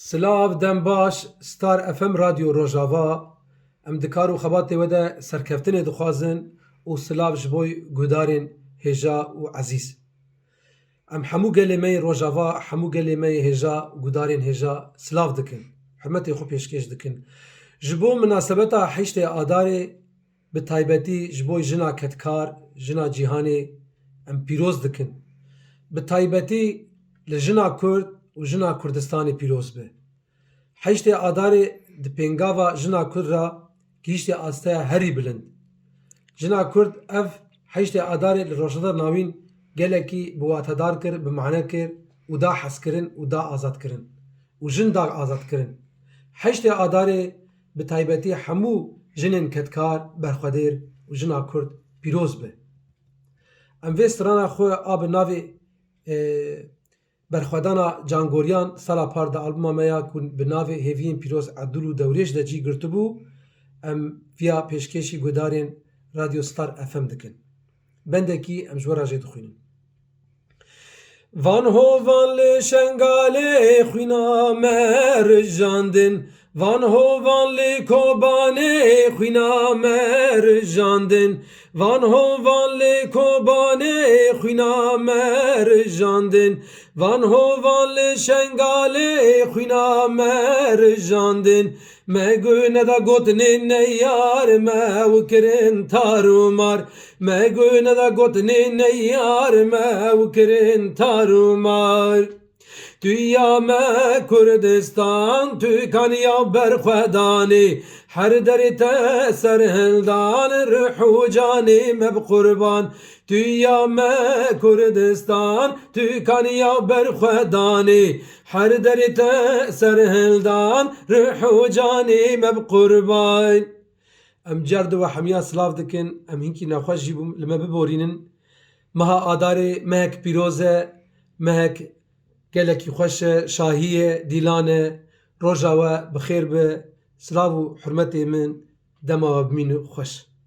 Silav dem baş Star FM Radyo Rojava em dikar û xebatê we de serkeftinê dixwazin û silav ji bo gudarên hêja û ezîz. Em hemû gelê me Rojava, hemû gelê me hêja gudarên hêja silav dikin. Hurmetê xwe pêşkêş dikin. Ji bo münasebeta heştê Adarê bi taybetî ji bo jina ketkar, jina cîhanê em pîroz dikin. Bi taybetî li jina Kurd û jina Kurdistanê pîroz be. Heştê Adarê di pêngava jina Kurd ra gihîştê asteya herî bilind. Jina Kurd ev heştê Adarê li Rojhilat navîn gelekî bi watedar kir, bi mane kir û da hezkirin û da azadkirin û jin da azadkirin. Heştê Adarê bi taybetî hemû jinên ketkar, berxwedêr û jina Kurd pîroz be. Em vê strana xwe a bi navê berxwedana cangoriyan sala par de albûma me ya ku bi navê hêviyên pîroz Edûl û Dewrêj de cî girtibû, em viya pêşkêşî gudarên Radyo Star FM dikin. Bendekî em ji we re jê dixwînin. Van hovan li şengalê xwîna me rijandin, van hovan li kobanê xwîna me rijandin, van hovan li kobanê xwîna me rijandin, van hovan li şengalê xwîna me rijandin, me gune da gotinê neyar me wikirin tarûmar, me gune da gotinê neyar me wikirin tarûmar. Tu ya me Kurdistan, tu kaniya berxwedanê, her derê te serhildan, ruh û canê me bi qurban. Tu ya me Kurdistan, tu kaniya berxwedanê, her derê te serhildan, ruh û canê me bi qurban. Em cerdu ve hemiya silav dikin, em hinkî nexweş jî li me biborînin. Meha Adarê mehek pîroz e, mehek gelekî xweş e, şahî ye, dîlan e, roja we bi xêr be, silav û hurmetê min dema we bimînin xweş.